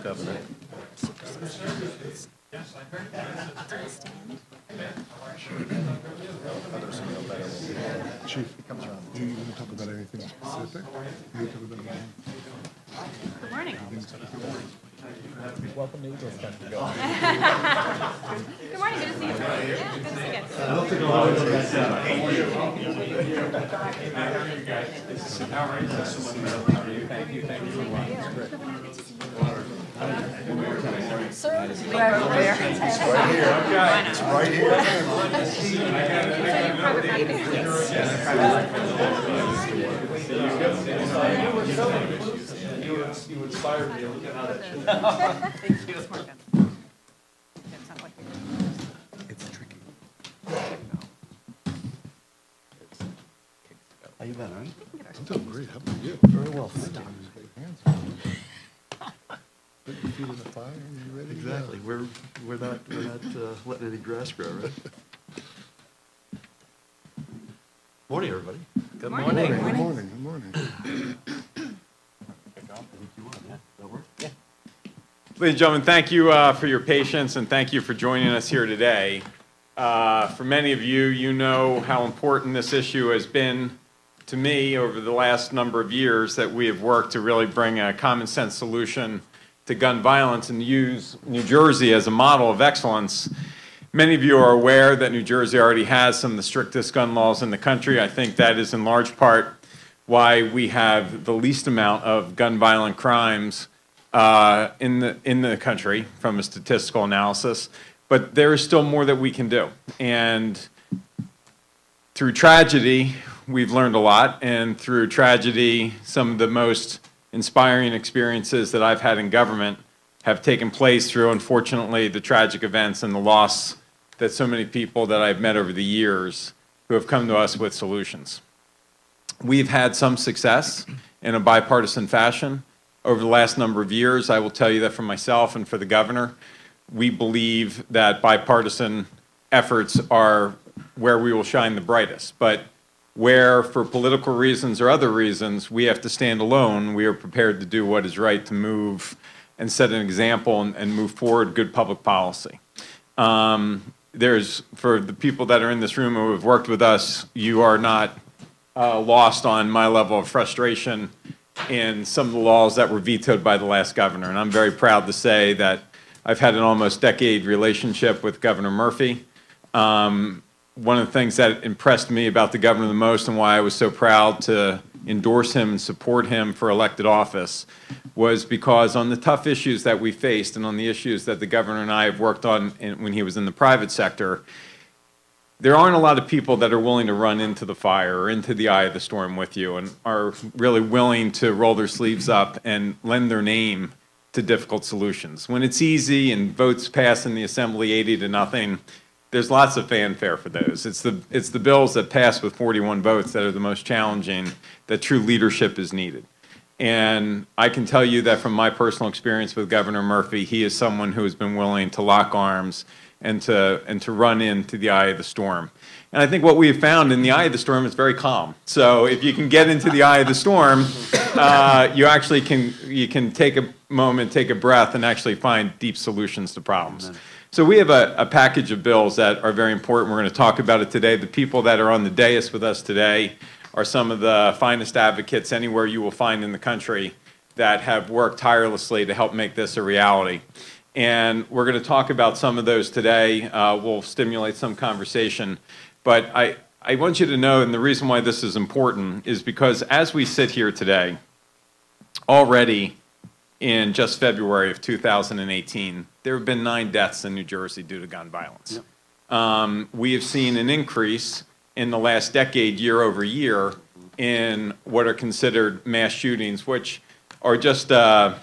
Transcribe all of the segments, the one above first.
Governor. Chief, do you want to talk about anything specific? Good morning. Welcome to Eagles Country. Good morning. Good to see you. Yeah, good to see you. Thank you. Sir, right here. It's right here. You inspired me. Thank you. It's tricky. How you been, all right? I'm doing great. How about you? Very well, thank you. Put your feet in the fire and you're ready to go. Exactly. We're not letting any grass grow, right? Morning, everybody. Good morning. morning. Good morning. Good morning. Ladies and gentlemen, thank you for your patience and thank you for joining us here today. For many of you, you know how important this issue has been to me over the last number of years that we have worked to really bring a common sense solution to gun violence and use New Jersey as a model of excellence. Many of you are aware that New Jersey already has some of the strictest gun laws in the country. I think that is in large part why we have the least amount of gun violent crimes in the country from a statistical analysis. But there is still more that we can do. And through tragedy, we've learned a lot. And through tragedy, some of the most inspiring experiences that I've had in government have taken place through, unfortunately, the tragic events and the loss that so many people that I've met over the years who have come to us with solutions. We've had some success in a bipartisan fashion over the last number of years. I will tell you that for myself and for the governor, we believe that bipartisan efforts are where we will shine the brightest. But where, for political reasons or other reasons, we have to stand alone, we are prepared to do what is right to move and set an example and move forward good public policy. For the people that are in this room who have worked with us, you are not lost on my level of frustration in some of the laws that were vetoed by the last governor. And I'm very proud to say that I've had an almost decade relationship with Governor Murphy. One of the things that impressed me about the governor the most and why I was so proud to endorse him and support him for elected office was because on the tough issues that we faced and on the issues that the governor and I have worked on when he was in the private sector, there aren't a lot of people that are willing to run into the fire or into the eye of the storm with you and are really willing to roll their sleeves up and lend their name to difficult solutions. When it's easy and votes pass in the assembly 80-0, there's lots of fanfare for those. It's the bills that pass with 41 votes that are the most challenging, that true leadership is needed. And I can tell you that from my personal experience with Governor Murphy, he is someone who has been willing to lock arms and to run into the eye of the storm. And I think what we have found in the eye of the storm is very calm. So if you can get into the eye of the storm, you actually can take a moment, take a breath, and actually find deep solutions to problems. Amen. So we have a package of bills that are very important. We're going to talk about it today. The people that are on the dais with us today are some of the finest advocates anywhere you will find in the country that have worked tirelessly to help make this a reality. And we're going to talk about some of those today. We'll stimulate some conversation. But I want you to know, and the reason why this is important is because as we sit here today, already in just February of 2018, there have been 9 deaths in New Jersey due to gun violence. Yep. We have seen an increase in the last decade, year over year, in what are considered mass shootings, which are just the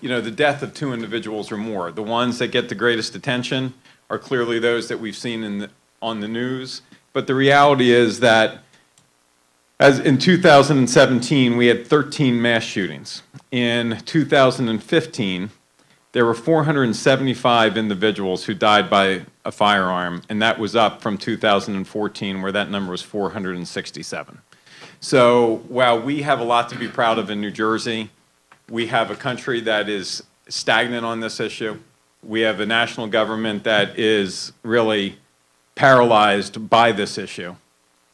death of 2 individuals or more. The ones that get the greatest attention are clearly those that we've seen on the news. But the reality is that as in 2017, we had 13 mass shootings. In 2015, there were 475 individuals who died by a firearm, and that was up from 2014, where that number was 467. So while we have a lot to be proud of in New Jersey, we have a country that is stagnant on this issue. We have a national government that is really paralyzed by this issue.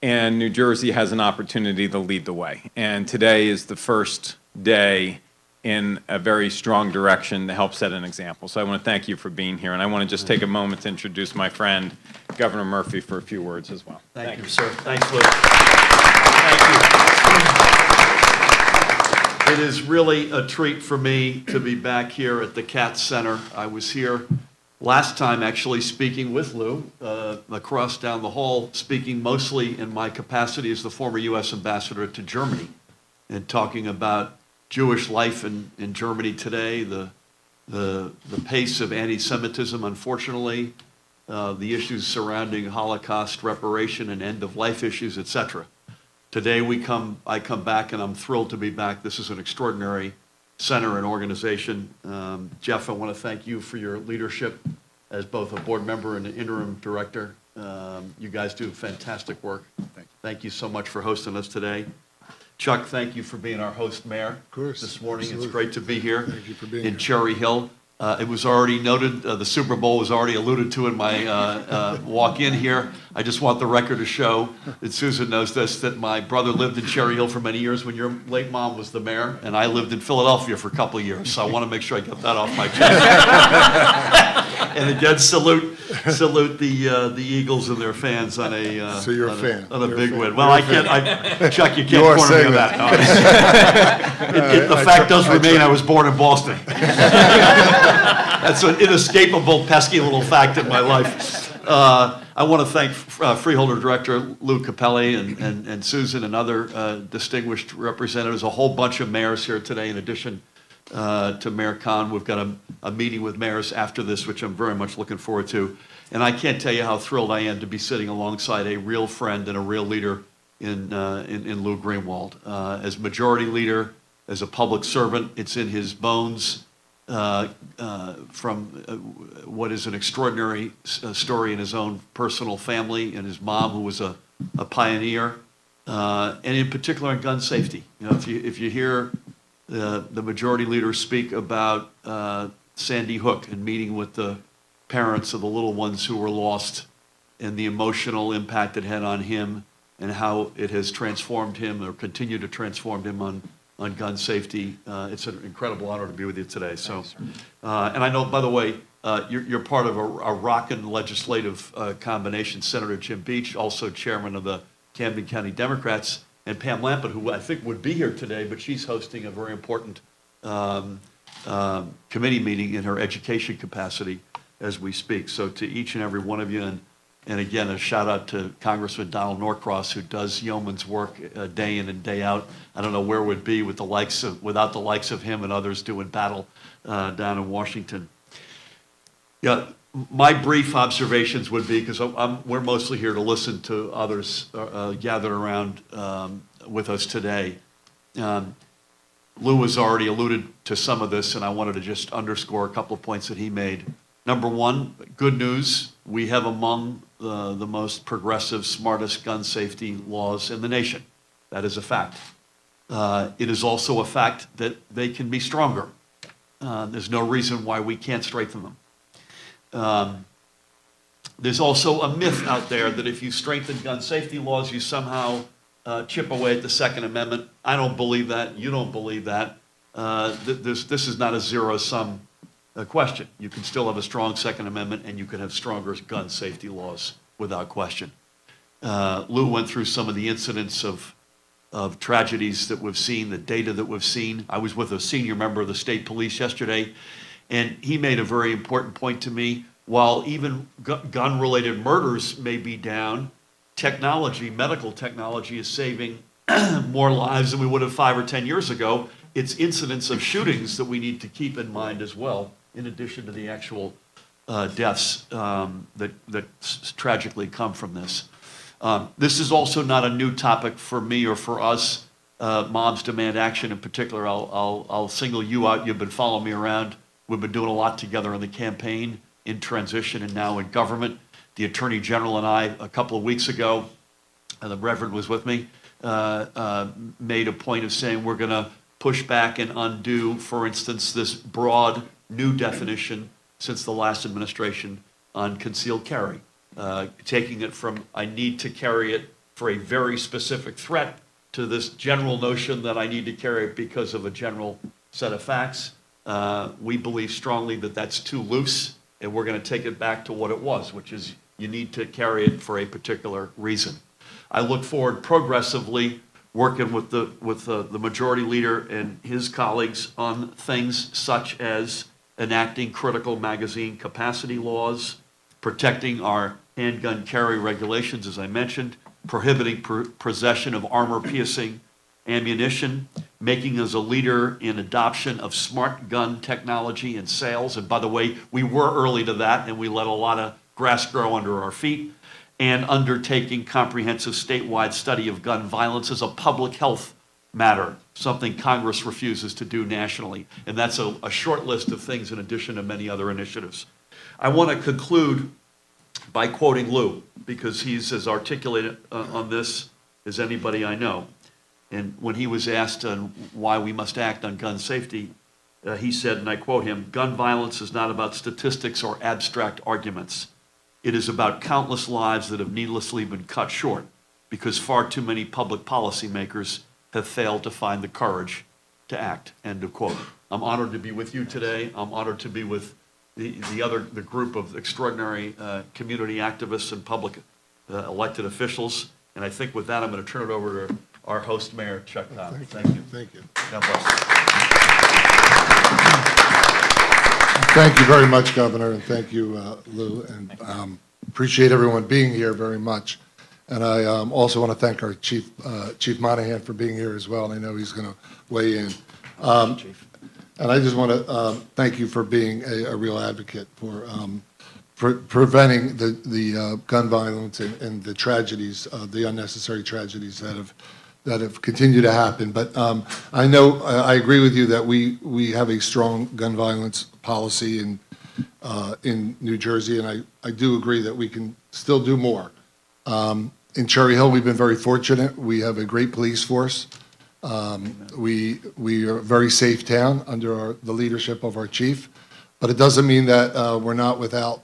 And New Jersey has an opportunity to lead the way. And today is the first day in a very strong direction to help set an example. So I want to thank you for being here. And I want to just take a moment to introduce my friend, Governor Murphy, for a few words as well. Thank you, sir. Thanks, Lou. Thank you. It is really a treat for me to be back here at the Katz Center. I was here last time actually speaking with Lou across down the hall, speaking mostly in my capacity as the former U.S. ambassador to Germany and talking about Jewish life in Germany today, the pace of anti-Semitism, unfortunately, the issues surrounding Holocaust reparation and end-of-life issues, etc. Today I come back, and I'm thrilled to be back. This is an extraordinary center and organization. Jeff, I want to thank you for your leadership as both a board member and an interim director. You guys do fantastic work. Thank you so much for hosting us today. Chuck, thank you for being our host mayor this morning. Absolutely. It's great to be here Thank you for being in here. Cherry Hill. It was already noted, the Super Bowl was already alluded to in my walk in here. I just want the record to show that Susan knows this, that my brother lived in Cherry Hill for many years when your late mom was the mayor, and I lived in Philadelphia for a couple of years. So I want to make sure I get that off my chest. And again, salute the Eagles and their fans on a So you're a fan. on a You're a big fan. win. Well, Chuck, you You can't are corner me saying on that. No, the fact does remain, I was born in Boston. That's an inescapable, pesky little fact in my life. I want to thank Freeholder Director Lou Capelli and Susan and other distinguished representatives, a whole bunch of mayors here today in addition to Mayor Khan. We've got a meeting with mayors after this, which I'm very much looking forward to. And I can't tell you how thrilled I am to be sitting alongside a real friend and a real leader in Lou Greenwald. As majority leader, as a public servant, it's in his bones. From what is an extraordinary story in his own personal family and his mom, who was a pioneer, and in particular in gun safety. You know, if you hear the majority leader speak about Sandy Hook and meeting with the parents of the little ones who were lost and the emotional impact it had on him and how it has transformed him or continued to transform him on gun safety. It's an incredible honor to be with you today. So, and I know, by the way, you're part of a rockin' legislative combination. Senator Jim Beach, also chairman of the Camden County Democrats, and Pam Lampett, who I think would be here today, but she's hosting a very important committee meeting in her education capacity as we speak. So to each and every one of you, and again, a shout out to Congressman Donald Norcross, who does yeoman's work day in and day out. I don't know where we'd be with without the likes of him and others doing battle down in Washington. Yeah, my brief observations would be, because we're mostly here to listen to others gathered around with us today. Lou has already alluded to some of this, and I wanted to just underscore a couple of points that he made. Number one, good news, we have among the most progressive, smartest gun safety laws in the nation. That is a fact. It is also a fact that they can be stronger. There's no reason why we can't strengthen them. There's also a myth out there that if you strengthen gun safety laws, you somehow chip away at the Second Amendment. I don't believe that. You don't believe that. This is not a zero-sum question. You can still have a strong Second Amendment, and you can have stronger gun safety laws without question. Lou went through some of the incidents of tragedies that we've seen, the data that we've seen. I was with a senior member of the state police yesterday, and he made a very important point to me. While even gun-related murders may be down, technology, medical technology, is saving more lives than we would have 5 or 10 years ago. It's incidents of shootings that we need to keep in mind as well, in addition to the actual deaths that tragically come from this. This is also not a new topic for me or for us. Moms Demand Action in particular, I'll single you out. You've been following me around. We've been doing a lot together in the campaign, in transition, and now in government. The Attorney General and I, a couple of weeks ago, and the Reverend was with me, made a point of saying we're going to push back and undo, for instance, this broad new definition since the last administration on concealed carry, taking it from I need to carry it for a very specific threat to this general notion that I need to carry it because of a general set of facts. We believe strongly that that's too loose, and we're going to take it back to what it was, which is you need to carry it for a particular reason. I look forward progressively working with the majority leader and his colleagues on things such as enacting critical magazine capacity laws, protecting our handgun carry regulations, as I mentioned, prohibiting possession of armor-piercing ammunition, making us a leader in adoption of smart gun technology and sales. And by the way, we were early to that, and we let a lot of grass grow under our feet, and undertaking comprehensive statewide study of gun violence as a public health matter, something Congress refuses to do nationally. And that's a short list of things in addition to many other initiatives. I want to conclude by quoting Lou, because he's as articulated on this as anybody I know. And when he was asked on why we must act on gun safety, he said, and I quote him, "Gun violence is not about statistics or abstract arguments. It is about countless lives that have needlessly been cut short because far too many public policymakers have failed to find the courage to act." End of quote. I'm honored to be with you today. I'm honored to be with the group of extraordinary community activists and public elected officials. And I think with that, I'm going to turn it over to our host, Mayor Chuck Cobb. Thank you. Thank you. God bless. Thank you very much, Governor, and thank you, Lou, and appreciate everyone being here very much. And I also want to thank our Chief Monahan for being here as well, and I know he's going to weigh in. And I just want to thank you for being a real advocate for preventing the gun violence and the tragedies, the unnecessary tragedies that have continued to happen. But I know I agree with you that we have a strong gun violence policy in New Jersey, and I do agree that we can still do more. In Cherry Hill, we've been very fortunate. We have a great police force. We are a very safe town under the leadership of our chief, but it doesn't mean that we're not without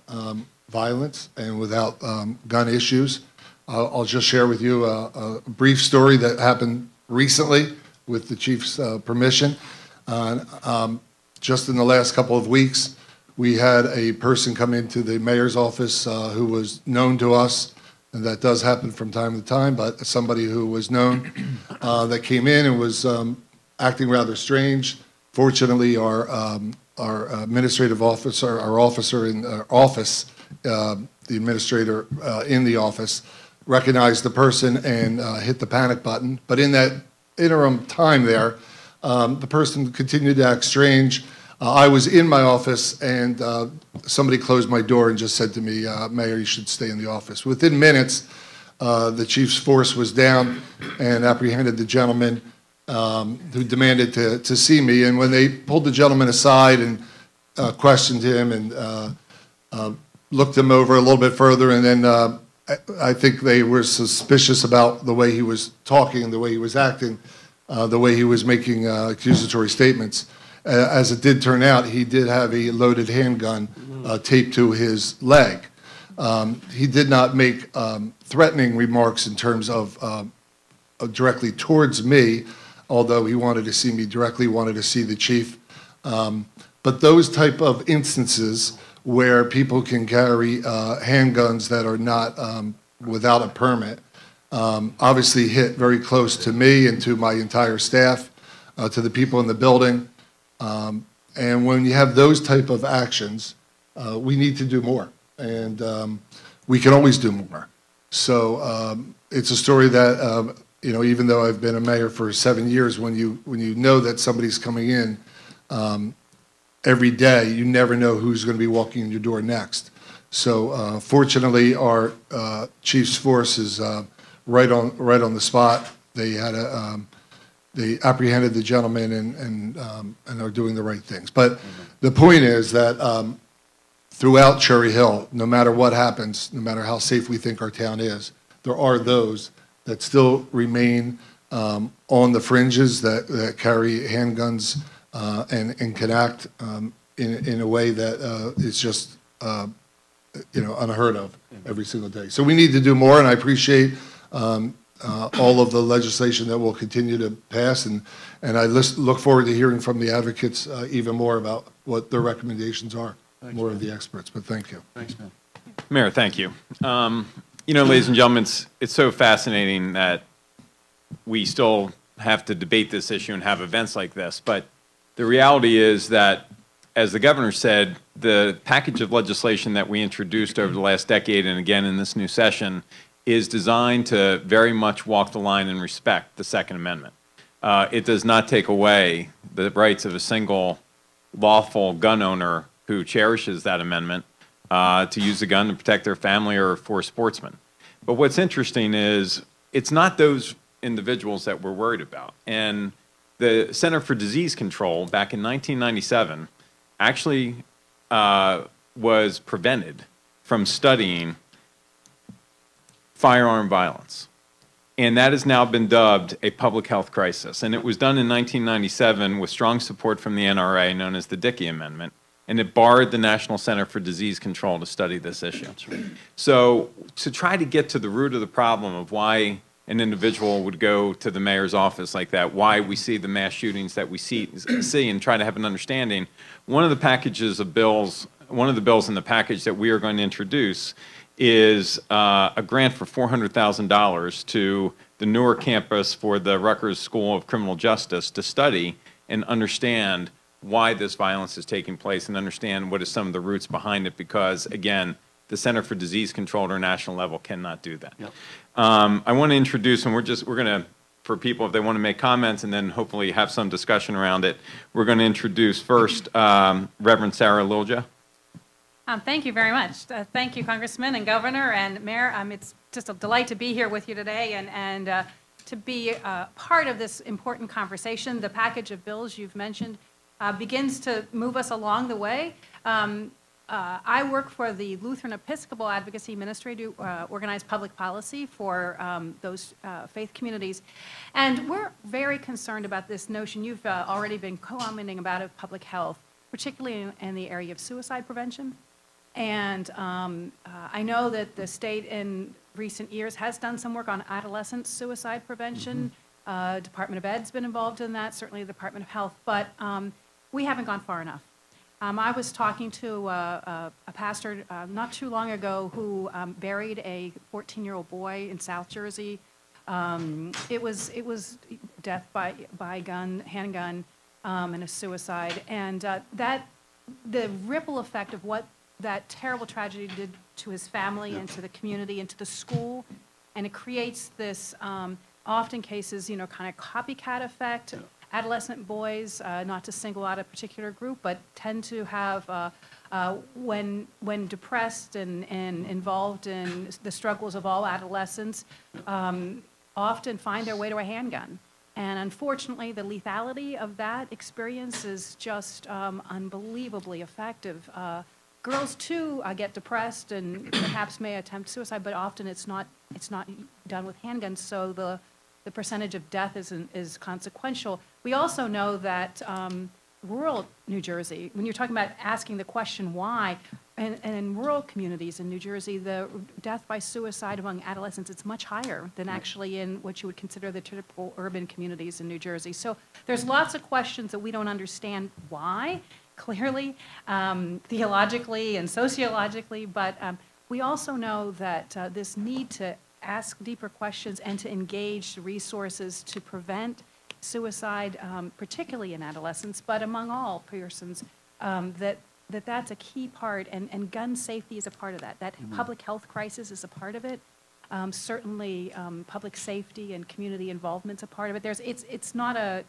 violence and without gun issues. I'll just share with you a brief story that happened recently with the chief's permission. Just in the last couple of weeks, we had a person come into the mayor's office who was known to us, and that does happen from time to time, but somebody who was known that came in and was acting rather strange. Fortunately, our administrative officer, our officer in our office, the administrator in the office, recognized the person and hit the panic button. But in that interim time there, the person continued to act strange. I was in my office, and somebody closed my door and just said to me, "Mayor, you should stay in the office." Within minutes, the chief's force was down and apprehended the gentleman who demanded to see me. And when they pulled the gentleman aside and questioned him and looked him over a little bit further, and then I think they were suspicious about the way he was talking, the way he was acting, the way he was making accusatory statements. As it did turn out, he did have a loaded handgun taped to his leg. He did not make threatening remarks in terms of directly towards me, although he wanted to see me directly, wanted to see the chief. But those type of instances where people can carry handguns that are not without a permit obviously hit very close to me and to my entire staff, to the people in the building. And when you have those type of actions, we need to do more, and we can always do more. So it's a story that even though I've been a mayor for 7 years, when you know that somebody's coming in every day, you never know who's going to be walking in your door next. So fortunately, our chief's force is right on the spot. They had they apprehended the gentleman and are doing the right things. But the point is that throughout Cherry Hill, no matter what happens, no matter how safe we think our town is, there are those that still remain on the fringes that carry handguns and can act in a way that is just, unheard of every single day. So we need to do more, and I appreciate all of the legislation that will continue to pass, and I look forward to hearing from the advocates even more about what their recommendations are, more of the experts, but thank you. Thanks, man. Mayor, thank you. Ladies and gentlemen, it's so fascinating that we still have to debate this issue and have events like this, but the reality is that, as the governor said, the package of legislation that we introduced over the last decade and again in this new session is designed to very much walk the line and respect the Second Amendment. It does not take away the rights of a single lawful gun owner who cherishes that amendment to use a gun to protect their family or for sportsmen. But what's interesting is it's not those individuals that we're worried about. And the Center for Disease Control back in 1997 actually was prevented from studying firearm violence. And that has now been dubbed a public health crisis. And it was done in 1997 with strong support from the NRA, known as the Dickey Amendment. And it barred the National Center for Disease Control to study this issue. So to try to get to the root of the problem of why an individual would go to the mayor's office like that, why we see the mass shootings that we see and try to have an understanding, one of the packages of bills, one of the bills in the package that we are going to introduce is a grant for $400,000 to the Newark campus for the Rutgers School of Criminal Justice to study and understand why this violence is taking place and understand what is some of the roots behind it, because, again, the Center for Disease Control at our national level cannot do that. Yep. I want to introduce, and we're going to, for people if they want to make comments and then hopefully have some discussion around it, we're going to introduce first Reverend Sarah Lilja. Thank you very much. Thank you, Congressman and Governor and Mayor. It's just a delight to be here with you today and to be part of this important conversation. The package of bills you've mentioned begins to move us along the way. I work for the Lutheran Episcopal Advocacy Ministry to organize public policy for those faith communities. And we're very concerned about this notion you've already been commenting about of public health, particularly in the area of suicide prevention. And I know that the state in recent years has done some work on adolescent suicide prevention. Department of Ed's been involved in that, certainly the Department of Health, but we haven't gone far enough. I was talking to a pastor not too long ago who buried a 14-year-old boy in South Jersey. It was death by handgun, and a suicide. And the ripple effect of what that terrible tragedy did to his family and to the community and to the school, and it creates this, often cases, kind of copycat effect. Adolescent boys, not to single out a particular group, but tend to have, when depressed and involved in the struggles of all adolescents, often find their way to a handgun. And unfortunately, the lethality of that experience is just unbelievably effective. Girls too get depressed and perhaps may attempt suicide, but often it's not done with handguns. So the percentage of death is consequential. We also know that rural New Jersey, when you're talking about asking the question why, and in rural communities in New Jersey, the death by suicide among adolescents, it's much higher than actually in what you would consider the typical urban communities in New Jersey. So there's lots of questions that we don't understand why, clearly, theologically and sociologically, but we also know that this need to ask deeper questions and to engage resources to prevent suicide, particularly in adolescents, but among all persons, that's a key part, and gun safety is a part of that. That public health crisis is a part of it. Certainly, public safety and community involvement's a part of it. It's not a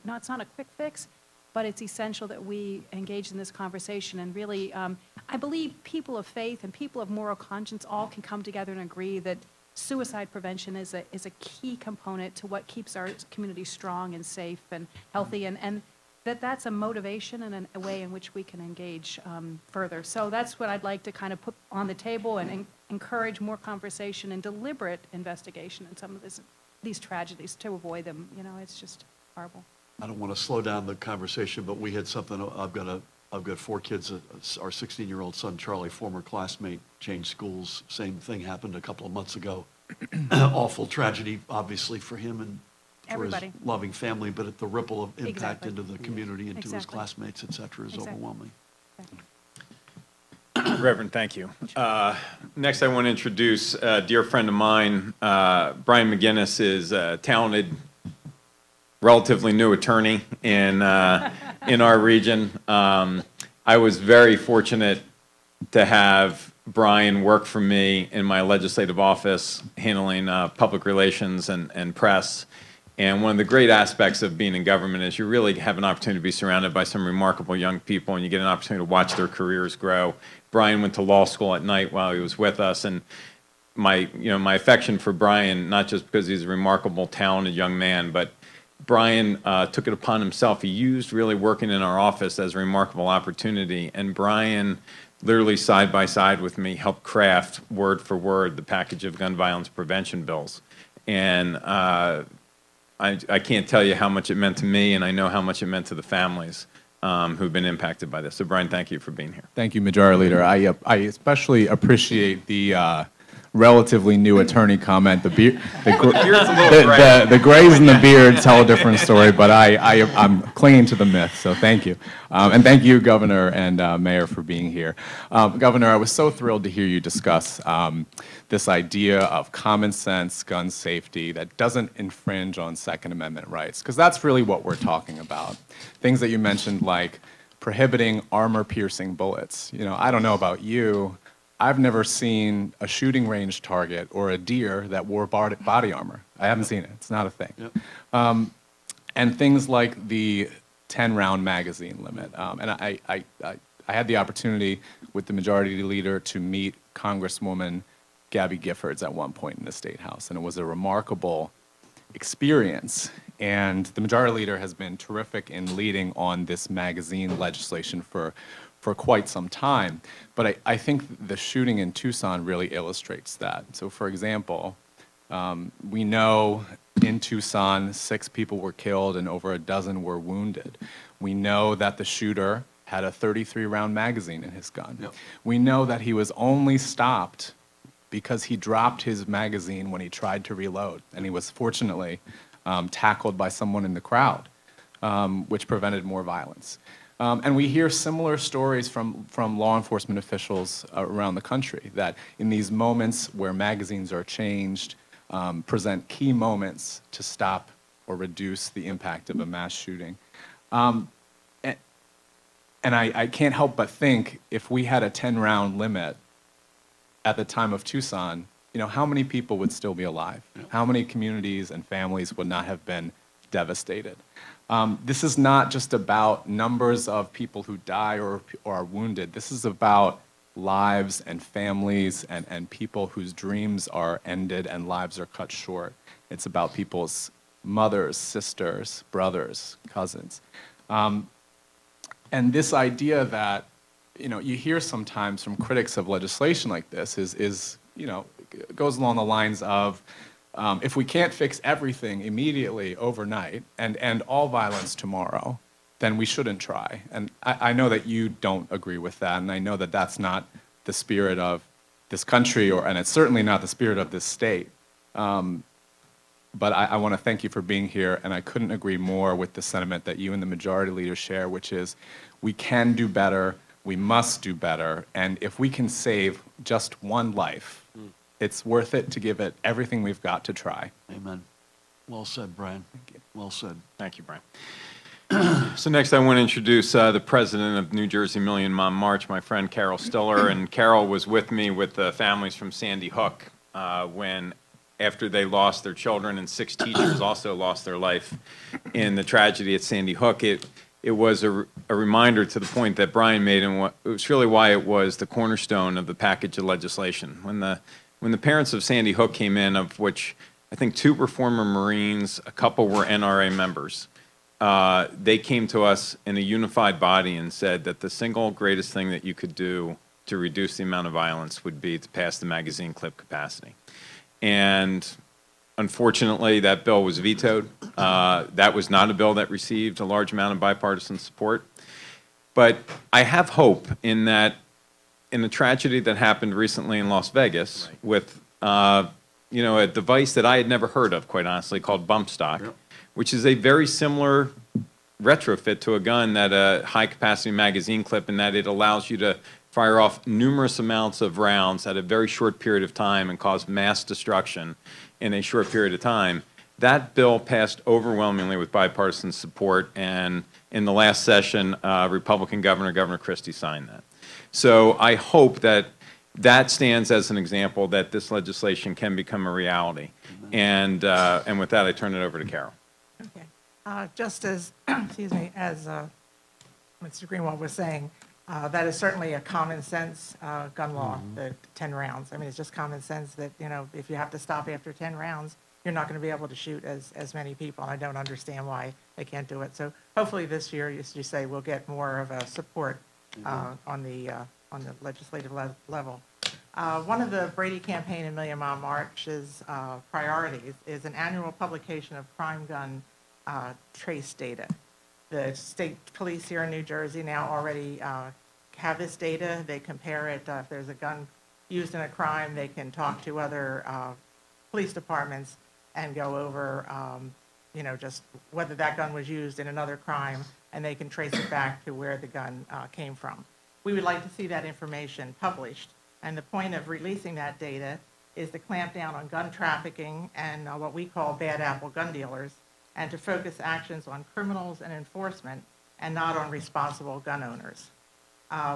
quick fix, but it's essential that we engage in this conversation. And really, I believe people of faith and people of moral conscience all can come together and agree that suicide prevention is a key component to what keeps our community strong and safe and healthy, and that's a motivation and a way in which we can engage further. So that's what I'd like to kind of put on the table and encourage more conversation and deliberate investigation in some of these tragedies to avoid them. It's just horrible. I don't want to slow down the conversation, but we had something I've got to I've got 4 kids. Our 16-year-old son, Charlie, former classmate, changed schools. Same thing happened a couple of months ago. Awful tragedy, obviously, for him and for Everybody. his loving family, but the ripple of impact Exactly. into the community, into his Exactly. classmates, et cetera, is Exactly. overwhelming. Reverend, thank you. Next, I want to introduce a dear friend of mine. Brian Mcginnis is a talented, relatively new attorney in our region. I was very fortunate to have Brian work for me in my legislative office, handling public relations and press. And one of the great aspects of being in government is you really have an opportunity to be surrounded by some remarkable young people, and you get an opportunity to watch their careers grow. Brian went to law school at night while he was with us, and my affection for Brian, not just because he's a remarkable, talented young man, but Brian took it upon himself. He used really working in our office as a remarkable opportunity, and Brian, literally side by side with me, helped craft word for word the package of gun violence prevention bills. And I can't tell you how much it meant to me, and I know how much it meant to the families who've been impacted by this. So, Brian, thank you for being here. Thank you, Majority Leader. I especially appreciate the relatively new attorney comment. The beard's a little gray. The grays and the beard tell a different story, but I'm clinging to the myth, so thank you. And thank you, Governor and Mayor, for being here. Governor, I was so thrilled to hear you discuss this idea of common sense gun safety that doesn't infringe on Second Amendment rights, because that's really what we're talking about. Things that you mentioned, like prohibiting armor-piercing bullets. You know, I don't know about you, I've never seen a shooting range target or a deer that wore body armor. I haven't seen it. It's not a thing. Yep. And things like the 10-round magazine limit. And I had the opportunity with the Majority Leader to meet Congresswoman Gabby Giffords at one point in the State House, and it was a remarkable experience. And the Majority Leader has been terrific in leading on this magazine legislation for quite some time. But I think the shooting in Tucson really illustrates that. So, for example, we know in Tucson 6 people were killed and over a dozen were wounded. We know that the shooter had a 33-round magazine in his gun. Yep. We know that he was only stopped because he dropped his magazine when he tried to reload, and he was fortunately tackled by someone in the crowd, which prevented more violence. And we hear similar stories from law enforcement officials around the country, that in these moments where magazines are changed, present key moments to stop or reduce the impact of a mass shooting. And I can't help but think, if we had a 10-round limit at the time of Tucson, you know, how many people would still be alive? How many communities and families would not have been devastated? This is not just about numbers of people who die or are wounded. This is about lives and families and people whose dreams are ended and lives are cut short. It's about people's mothers, sisters, brothers, cousins. And this idea that, you know, you hear sometimes from critics of legislation like this is you know, goes along the lines of, if we can't fix everything immediately overnight and end all violence tomorrow, then we shouldn't try. And I know that you don't agree with that, and I know that that's not the spirit of this country, and it's certainly not the spirit of this state. But I want to thank you for being here, and I couldn't agree more with the sentiment that you and the Majority Leader share, which is we can do better, we must do better, and if we can save just one life, it's worth it to give it everything we've got to try. Amen. Well said, Brian. Thank you. Well said. Thank you, Brian. So next I want to introduce the president of New Jersey Million Mom March, my friend Carol Stiller. And Carol was with me with the families from Sandy Hook when, after they lost their children and 6 teachers also lost their life in the tragedy at Sandy Hook, it was a reminder to the point that Brian made, and it was really why it was the cornerstone of the package of legislation. When the parents of Sandy Hook came in, of which I think 2 were former Marines, a couple were NRA members, they came to us in a unified body and said that the single greatest thing that you could do to reduce the amount of violence would be to pass the magazine clip capacity. And unfortunately, that bill was vetoed. That was not a bill that received a large amount of bipartisan support. But I have hope in that, in the tragedy that happened recently in Las Vegas with, you know, a device that I had never heard of, quite honestly, called bump stock, which is a very similar retrofit to a gun, that a high-capacity magazine clip, in that it allows you to fire off numerous amounts of rounds at a very short period of time and cause mass destruction in a short period of time. That bill passed overwhelmingly with bipartisan support, and in the last session, Republican Governor Christie signed that. So I hope that that stands as an example that this legislation can become a reality. And with that, I turn it over to Carol. Okay. Just as, excuse me, as Mr. Greenwald was saying, that is certainly a common sense gun law, the 10 rounds. I mean, it's just common sense that, you know, if you have to stop after 10 rounds, you're not going to be able to shoot as many people. I don't understand why they can't do it. So hopefully this year, as you say, we'll get more of a support on the legislative level. One of the Brady campaign and Million Mile March's priorities is an annual publication of crime gun trace data. The state police here in New Jersey now already have this data. They compare it. If there's a gun used in a crime, they can talk to other police departments and go over, you know, just whether that gun was used in another crime, and they can trace it back to where the gun came from. We would like to see that information published, and the point of releasing that data is to clamp down on gun trafficking and what we call bad apple gun dealers, and to focus actions on criminals and enforcement and not on responsible gun owners.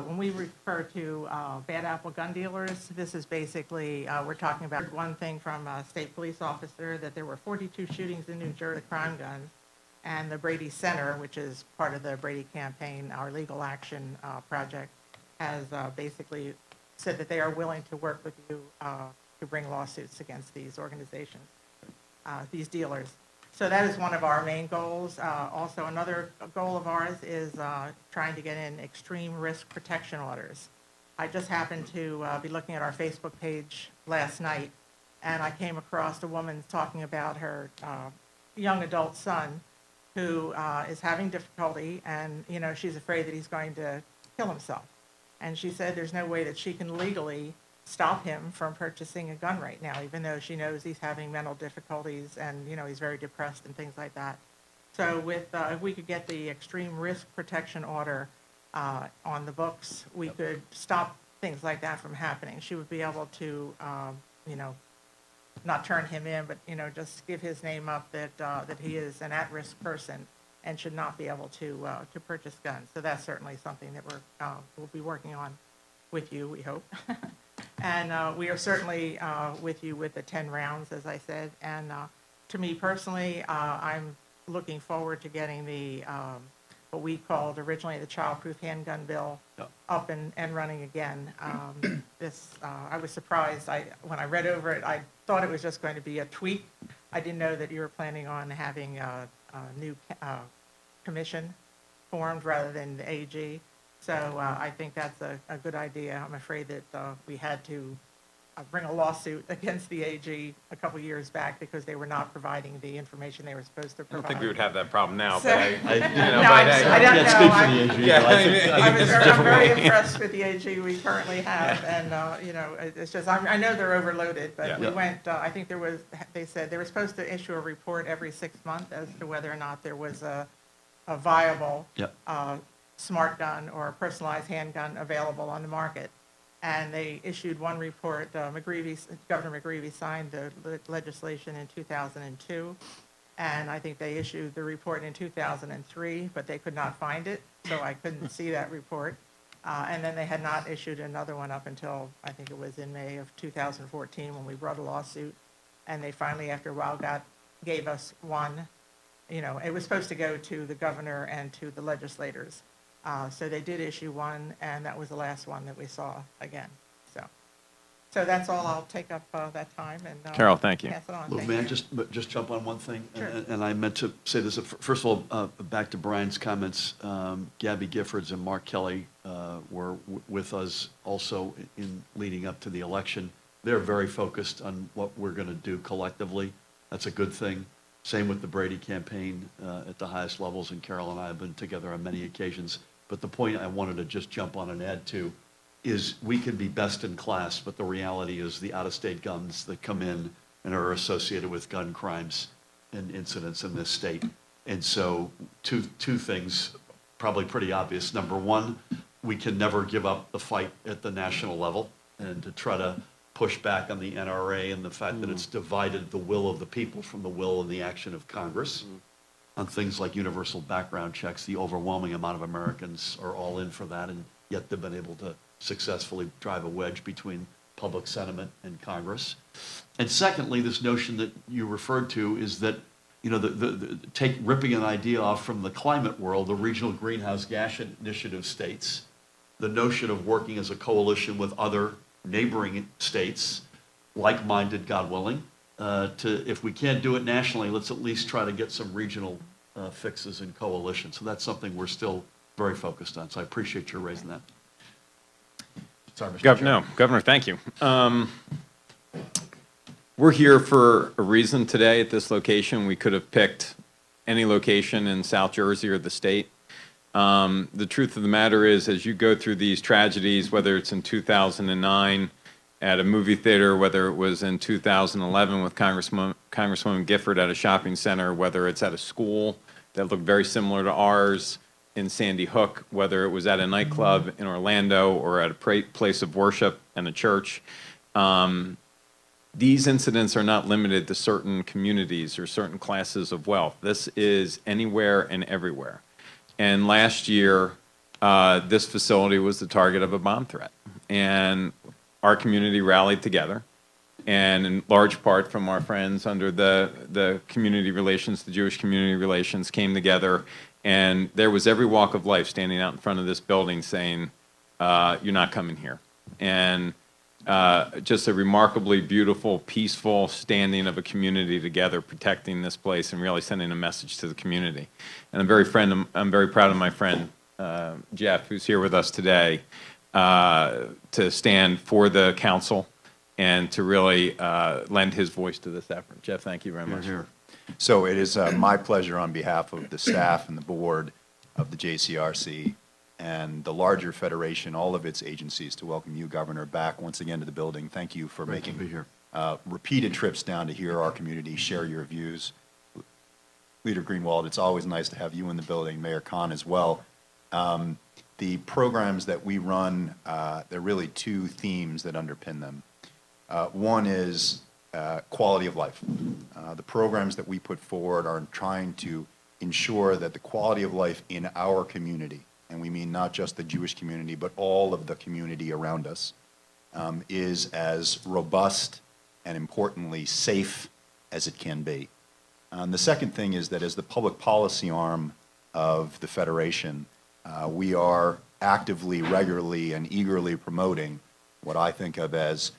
When we refer to bad apple gun dealers, this is basically, we're talking about one thing from a state police officer, that there were 42 shootings in New Jersey, crime guns, and the Brady Center, which is part of the Brady campaign, our legal action project, has basically said that they are willing to work with you to bring lawsuits against these organizations, these dealers. So that is one of our main goals. Also, another goal of ours is trying to get in extreme risk protection orders. I just happened to be looking at our Facebook page last night, and I came across a woman talking about her young adult son who is having difficulty, and you know, she's afraid that he's going to kill himself. And she said there's no way that she can legally stop him from purchasing a gun right now, even though she knows he's having mental difficulties and, you know, he's very depressed and things like that. So with, if we could get the extreme risk protection order on the books, we could stop things like that from happening. She would be able to, you know, not turn him in, but, you know, just give his name up that, that he is an at-risk person and should not be able to purchase guns. So that's certainly something that we'll be working on with you, we hope. And we are certainly with you with the 10 rounds, as I said. And to me personally, I'm looking forward to getting the, what we called originally the childproof handgun bill up and running again. I was surprised. When I read over it, I thought it was just going to be a tweak. I didn't know that you were planning on having a new commission formed rather than the AG. So I think that's a good idea. I'm afraid that we had to bring a lawsuit against the AG a couple years back because they were not providing the information they were supposed to provide. I don't think we would have that problem now. So, but I don't know. I'm very impressed with the AG we currently have, and you know, it's just I know they're overloaded, but we went. I think they said they were supposed to issue a report every 6 months as to whether or not there was a viable smart gun or a personalized handgun available on the market. And they issued one report. Governor McGreevy signed the legislation in 2002. And I think they issued the report in 2003, but they could not find it. So I couldn't see that report. And then they had not issued another one up until, I think it was in May of 2014 when we brought a lawsuit. And they finally, after a while, gave us one. You know, it was supposed to go to the governor and to the legislators. So they did issue one, and that was the last one that we saw again. So that's all. I'll take up that time and Carol, thank you. Pass it on. Well, may I just jump on one thing? Sure. And I meant to say this. First of all, back to Brian's comments, Gabby Giffords and Mark Kelly were with us also in leading up to the election. They're very focused on what we're going to do collectively. That's a good thing. Same with the Brady campaign at the highest levels, and Carol and I have been together on many occasions. But the point I wanted to just jump on and add to is we can be best in class, but the reality is the out-of-state guns that come in and are associated with gun crimes and incidents in this state. And so two things, probably pretty obvious. Number one, we can never give up the fight at the national level, and to try to push back on the NRA and the fact that it's divided the will of the people from the will and the action of Congress. On things like universal background checks, the overwhelming amount of Americans are all in for that, and yet they've been able to successfully drive a wedge between public sentiment and Congress. And secondly, this notion that you referred to is that, you know, take ripping an idea off from the climate world, the regional greenhouse gas initiative states, the notion of working as a coalition with other neighboring states, like-minded, God willing, if we can't do it nationally, let's at least try to get some regional fixes in coalition. So that's something we're still very focused on. So I appreciate your raising that. Sorry, Mr. Chair. Governor, thank you. We're here for a reason today at this location. We could have picked any location in South Jersey or the state. The truth of the matter is, as you go through these tragedies, whether it's in 2009 at a movie theater, whether it was in 2011 with Congresswoman Gifford at a shopping center, whether it's at a school that looked very similar to ours in Sandy Hook, whether it was at a nightclub in Orlando or at a place of worship and a church, these incidents are not limited to certain communities or certain classes of wealth. This is anywhere and everywhere. And last year, this facility was the target of a bomb threat. And our community rallied together, and in large part from our friends under the community relations, the Jewish community relations, came together, and there was every walk of life standing out in front of this building saying, you're not coming here. And just a remarkably beautiful, peaceful standing of a community together, protecting this place and really sending a message to the community. And I'm very proud of my friend, Jeff, who's here with us today, to stand for the council and to really lend his voice to this effort. Jeff, thank you very much. Here. So it is my pleasure on behalf of the staff and the board of the JCRC and the larger federation, all of its agencies, to welcome you, Governor, back once again to the building. Thank you for Great to making be here. Repeated trips down to hear our community share your views. Leader Greenwald, it's always nice to have you in the building, Mayor Khan as well. The programs that we run, there are really two themes that underpin them. One is quality of life. The programs that we put forward are trying to ensure that the quality of life in our community, and we mean not just the Jewish community, but all of the community around us, is as robust and importantly safe as it can be. The second thing is that as the public policy arm of the Federation, we are actively, regularly, and eagerly promoting what I think of as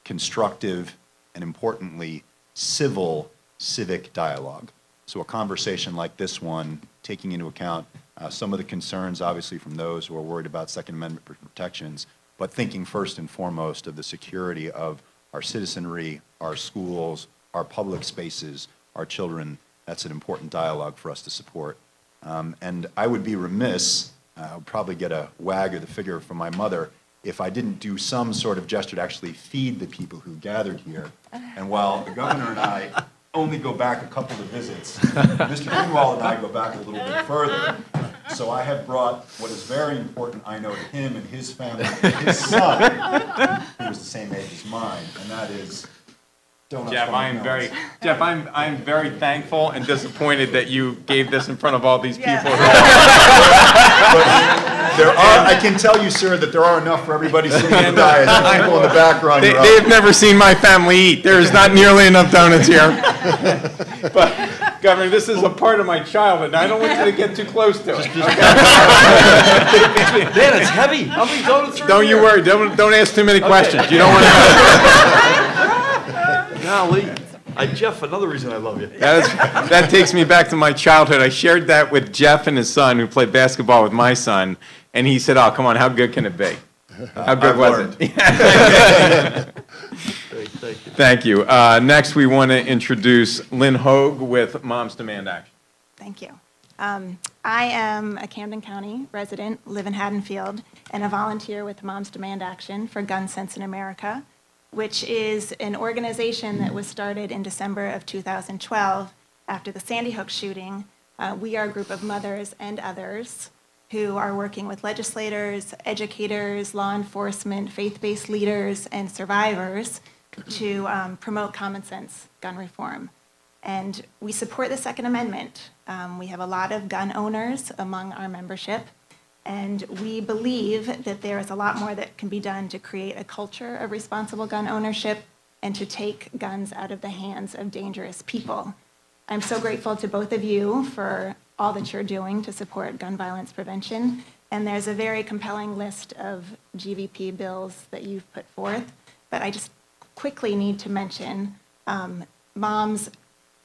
constructive and importantly civil civic dialogue. So a conversation like this one, taking into account some of the concerns obviously from those who are worried about Second Amendment protections, but thinking first and foremost of the security of our citizenry, our schools, our public spaces, our children. That's an important dialogue for us to support. And I would be remiss, I would probably get a wag of the finger from my mother if I didn't do some sort of gesture to actually feed the people who gathered here. And while the governor and I only go back a couple of visits, Mr. Greenwald and I go back a little bit further. So I have brought what is very important, I know, to him and his family, his son, who was the same age as mine, and that is donuts. Jeff, I'm very thankful and disappointed that you gave this in front of all these people. There are, I can tell you, sir, that there are enough for everybody sitting in the dais. The people in the background. They've never seen my family eat. There is not nearly enough donuts here. But, Governor, this is a part of my childhood, and I don't want you to get too close to it. Man, it's heavy. How many donuts are Don't you worry. Don't ask too many questions. You don't want to. Golly. Jeff, another reason I love you. That takes me back to my childhood. I shared that with Jeff and his son, who played basketball with my son, and he said, "Oh, come on, how good can it be? How good was it?" Great, thank you. Thank you. Next, we want to introduce Lynn Hogue with Moms Demand Action. Thank you. I am a Camden County resident, live in Haddonfield, and a volunteer with Moms Demand Action for Gun Sense in America, which is an organization that was started in December of 2012 after the Sandy Hook shooting. We are a group of mothers and others who are working with legislators, educators, law enforcement, faith-based leaders, and survivors to promote common sense gun reform. And we support the Second Amendment. We have a lot of gun owners among our membership, and we believe that there is a lot more that can be done to create a culture of responsible gun ownership and to take guns out of the hands of dangerous people. I'm so grateful to both of you for all that you're doing to support gun violence prevention, and there's a very compelling list of GVP bills that you've put forth, but I just quickly need to mention Mom's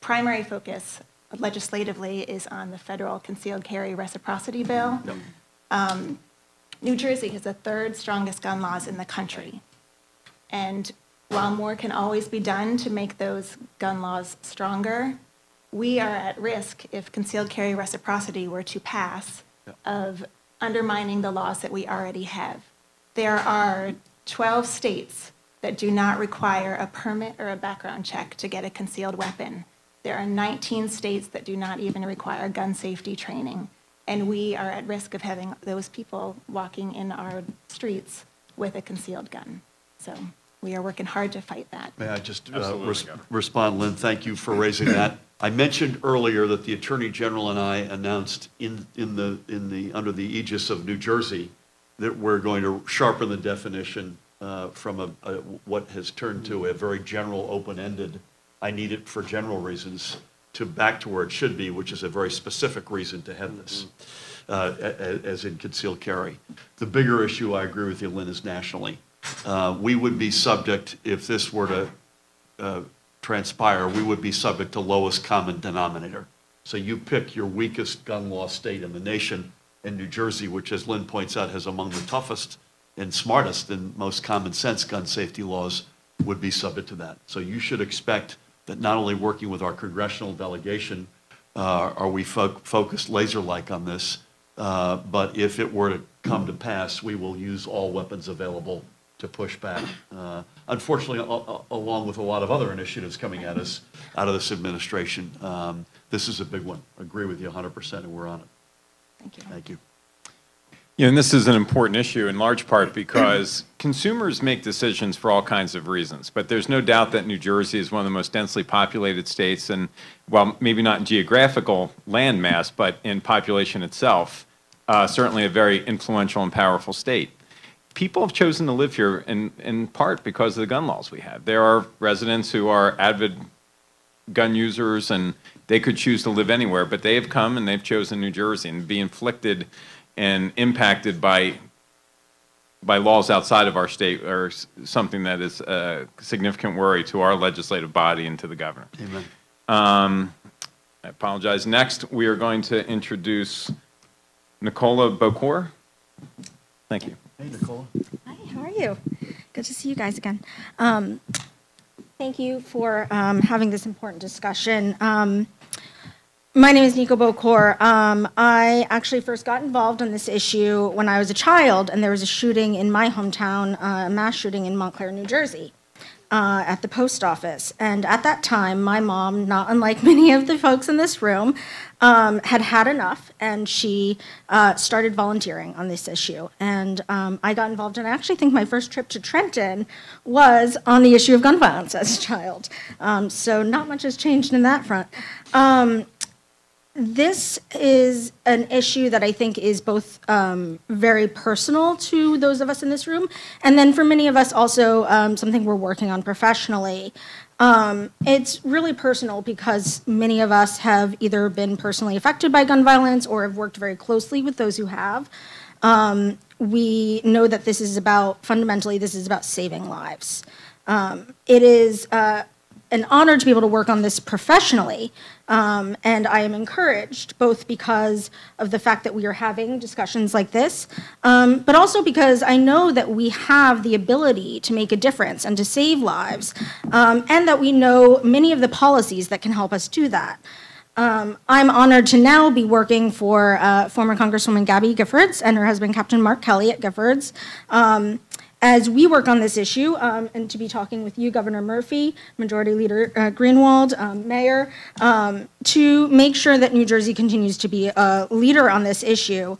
primary focus legislatively is on the federal concealed carry reciprocity bill. New Jersey has the third strongest gun laws in the country. And while more can always be done to make those gun laws stronger, we are at risk if concealed carry reciprocity were to pass of undermining the laws that we already have. There are 12 states that do not require a permit or a background check to get a concealed weapon. There are 19 states that do not even require gun safety training. And we are at risk of having those people walking in our streets with a concealed gun. So we are working hard to fight that. May I just respond, Lynn? Thank you for raising that. I mentioned earlier that the Attorney General and I announced under the aegis of New Jersey that we're going to sharpen the definition from what has turned to a very general, open-ended, I need it for general reasons, to back to where it should be, which is a very specific reason to have this, as in concealed carry. The bigger issue, I agree with you, Lynn, is nationally. We would be subject, if this were to transpire, we would be subject to lowest common denominator. So you pick your weakest gun law state in the nation, and New Jersey, which, as Lynn points out, has among the toughest and smartest and most common sense gun safety laws, would be subject to that. So you should expect that not only working with our congressional delegation are we focused laser-like on this, but if it were to come to pass, we will use all weapons available to push back. Unfortunately, along with a lot of other initiatives coming at us out of this administration, this is a big one. I agree with you 100%, and we're on it. Thank you. Thank you. Yeah, and this is an important issue in large part because consumers make decisions for all kinds of reasons. But there's no doubt that New Jersey is one of the most densely populated states, and while maybe not in geographical landmass, but in population itself, certainly a very influential and powerful state. People have chosen to live here in part because of the gun laws we have. There are residents who are avid gun users, and they could choose to live anywhere, but they have come and they've chosen New Jersey, and be inflicted and impacted by laws outside of our state are something that is a significant worry to our legislative body and to the governor. Amen. I apologize. Next, we are going to introduce Nicola Bokor. Thank you. Hey, Nicola. Hi, how are you? Good to see you guys again. Thank you for having this important discussion. My name is Nico Bokor. I actually first got involved in this issue when I was a child, and there was a shooting in my hometown, a mass shooting in Montclair, New Jersey, at the post office. And at that time, my mom, not unlike many of the folks in this room, had had enough, and she started volunteering on this issue. And I got involved, and I actually think my first trip to Trenton was on the issue of gun violence as a child. So not much has changed in that front. This is an issue that I think is both very personal to those of us in this room, and then for many of us also something we're working on professionally. It's really personal because many of us have either been personally affected by gun violence or have worked very closely with those who have. We know that this is about, fundamentally, this is about saving lives. It is an honor to be able to work on this professionally, and I am encouraged both because of the fact that we are having discussions like this, but also because I know that we have the ability to make a difference and to save lives, and that we know many of the policies that can help us do that. I'm honored to now be working for former Congresswoman Gabby Giffords and her husband, Captain Mark Kelly at Giffords, as we work on this issue, and to be talking with you, Governor Murphy, Majority Leader Greenwald, Mayor, to make sure that New Jersey continues to be a leader on this issue.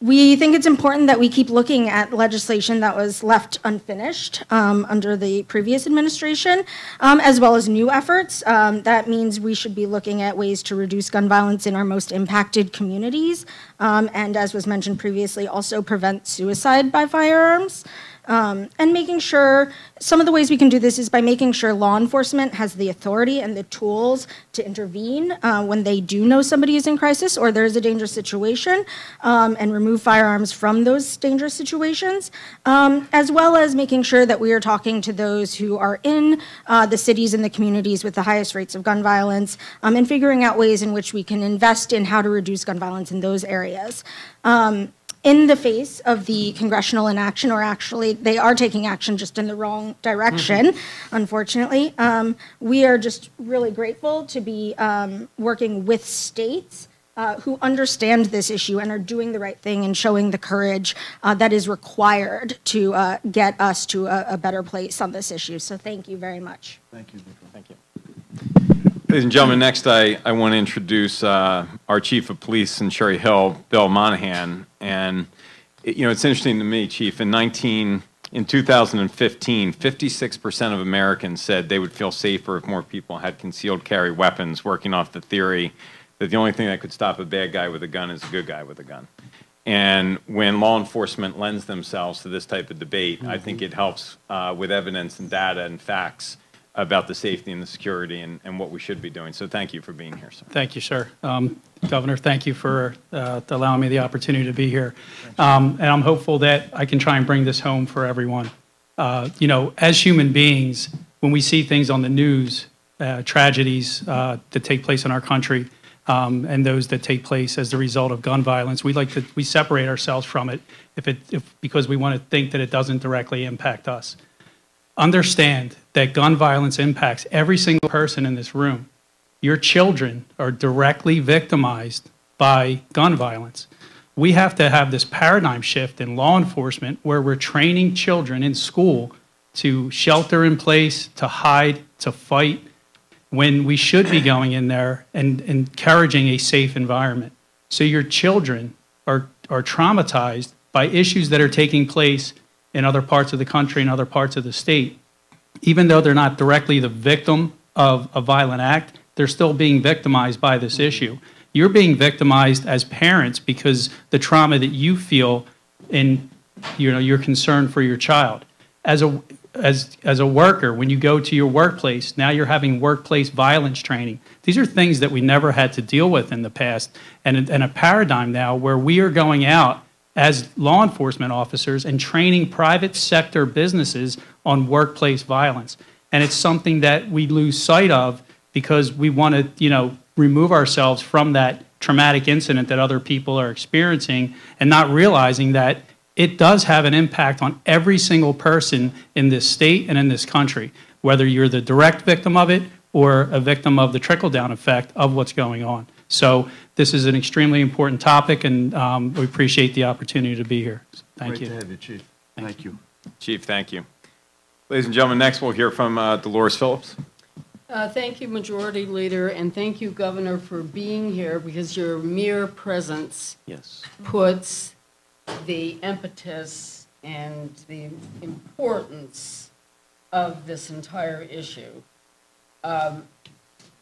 We think it's important that we keep looking at legislation that was left unfinished under the previous administration, as well as new efforts. That means we should be looking at ways to reduce gun violence in our most impacted communities, and as was mentioned previously, also prevent suicide by firearms. And making sure, some of the ways we can do this is by making sure law enforcement has the authority and the tools to intervene when they do know somebody is in crisis or there is a dangerous situation, and remove firearms from those dangerous situations, as well as making sure that we are talking to those who are in the cities and the communities with the highest rates of gun violence, and figuring out ways in which we can invest in how to reduce gun violence in those areas. In the face of the congressional inaction, or actually they are taking action just in the wrong direction, unfortunately, we are just really grateful to be working with states who understand this issue and are doing the right thing and showing the courage that is required to get us to a better place on this issue. So thank you very much. Thank you, Nico. Thank you. Ladies and gentlemen, next I want to introduce our Chief of Police in Cherry Hill, Bill Monahan. And it's interesting to me, Chief, in 2015, 56% of Americans said they would feel safer if more people had concealed carry weapons, working off the theory that the only thing that could stop a bad guy with a gun is a good guy with a gun. And when law enforcement lends themselves to this type of debate, I think it helps with evidence and data and facts about the safety and the security and what we should be doing. So thank you for being here, sir. Thank you, sir. Governor, thank you for allowing me the opportunity to be here. And I'm hopeful that I can try and bring this home for everyone. As human beings, when we see things on the news, tragedies that take place in our country, and those that take place as the result of gun violence, we separate ourselves from it because we want to think that it doesn't directly impact us. Understand that gun violence impacts every single person in this room. Your children are directly victimized by gun violence. We have to have this paradigm shift in law enforcement where we're training children in school to shelter in place, to hide, to fight, when we should be going in there and encouraging a safe environment. So your children are traumatized by issues that are taking place in other parts of the country and other parts of the state. Even though they're not directly the victim of a violent act, they're still being victimized by this issue. You're being victimized as parents because the trauma that you feel in your concern for your child. As a worker, when you go to your workplace, now you're having workplace violence training. These are things that we never had to deal with in the past, and a paradigm now where we are going out as law enforcement officers and training private sector businesses on workplace violence. And it's something that we lose sight of because we want to, remove ourselves from that traumatic incident that other people are experiencing and not realizing that it does have an impact on every single person in this state and in this country, whether you're the direct victim of it or a victim of the trickle-down effect of what's going on. So this is an extremely important topic, and we appreciate the opportunity to be here. Thank you. Great to have you, Chief. Thank you. Chief, thank you. Ladies and gentlemen, next we'll hear from Dolores Phillips. Thank you, Majority Leader, and thank you, Governor, for being here, because your mere presence puts the impetus and the importance of this entire issue. I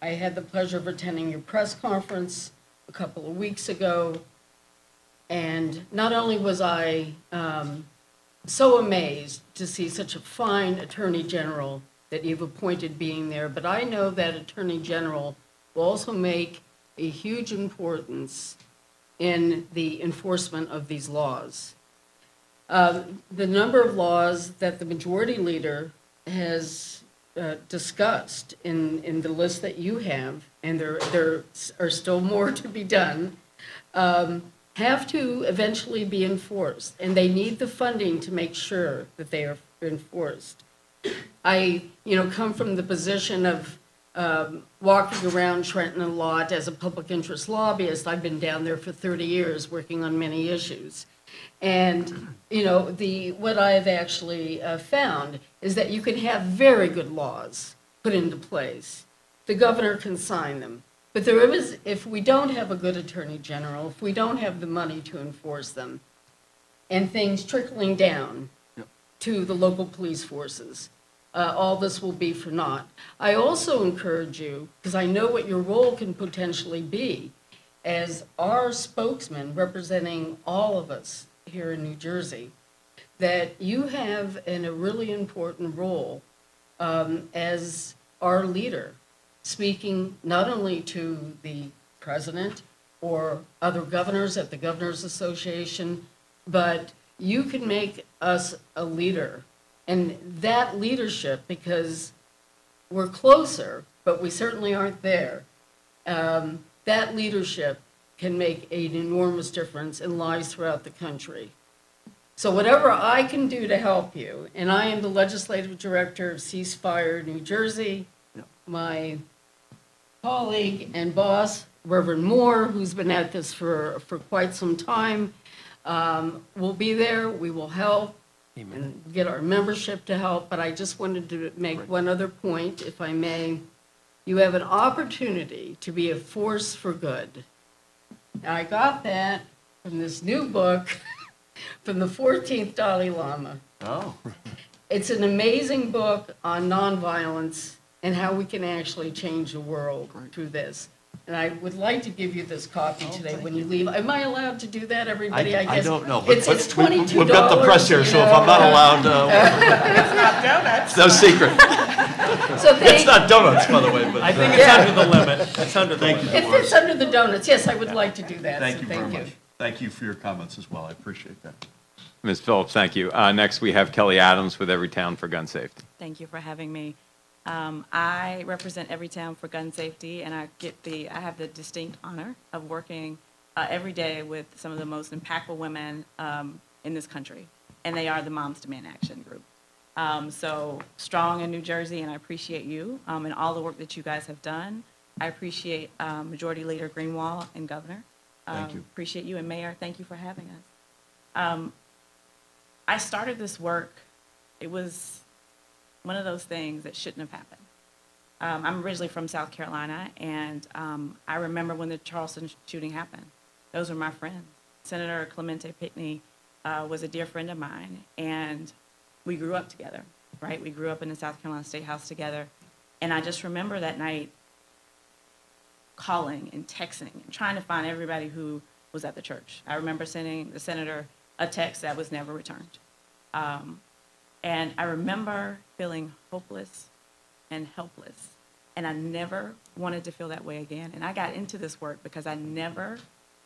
had the pleasure of attending your press conference a couple of weeks ago, and not only was I so amazed to see such a fine Attorney General that you've appointed being there, but I know that Attorney General will also make a huge importance in the enforcement of these laws. The number of laws that the Majority Leader has discussed in the list that you have, and there are still more to be done, have to eventually be enforced, and they need the funding to make sure that they are enforced. I, come from the position of walking around Trenton a lot as a public interest lobbyist. I've been down there for 30 years working on many issues. And, you know, what I've actually found is that you can have very good laws put into place. The governor can sign them. But if we don't have a good attorney general, if we don't have the money to enforce them, and things trickling down to the local police forces, all this will be for naught. I also encourage you, because I know what your role can potentially be, as our spokesman representing all of us here in New Jersey, that you have a really important role as our leader, speaking not only to the president or other governors at the Governors Association, but you can make us a leader. And that leadership, because we're closer, but we certainly aren't there, that leadership can make an enormous difference in lives throughout the country. So whatever I can do to help you, and I am the legislative director of Ceasefire New Jersey, my colleague and boss, Reverend Moore, who's been at this for quite some time, will be there. We will help. Amen. And get our membership to help. But I just wanted to make one other point, if I may. You have an opportunity to be a force for good. Now, I got that from this new book from the 14th Dalai Lama. Oh. It's an amazing book on nonviolence and how we can actually change the world through this. And I would like to give you this copy today when you leave. Am I allowed to do that, everybody? I guess. I don't know, but it's $22. we've got the press here, so if I'm not allowed, It's not donuts. no secret. So It's not donuts, by the way, but. I think it's under the limit. It's under the limit. It fits under the donuts. Yes, I would like to do that. Thank so you very much. Thank you for your comments as well. I appreciate that. Ms. Phillips, thank you. Next, we have Kelly Adams with Everytown for Gun Safety. Thank you for having me. I represent Everytown for Gun Safety, and I have the distinct honor of working every day with some of the most impactful women in this country, and they are the Moms Demand Action group. So strong in New Jersey, and I appreciate you and all the work that you guys have done. I appreciate Majority Leader Greenwald and Governor. Thank you. Appreciate you, and Mayor, thank you for having us. I started this work, it was one of those things that shouldn't have happened. I'm originally from South Carolina, and I remember when the Charleston shooting happened. Those were my friends. Senator Clemente Pinckney was a dear friend of mine, and we grew up together, right? We grew up in the South Carolina State House together, and I just remember that night calling and texting and trying to find everybody who was at the church. I remember sending the senator a text that was never returned. And I remember feeling hopeless and helpless. And I never wanted to feel that way again. And I got into this work because I never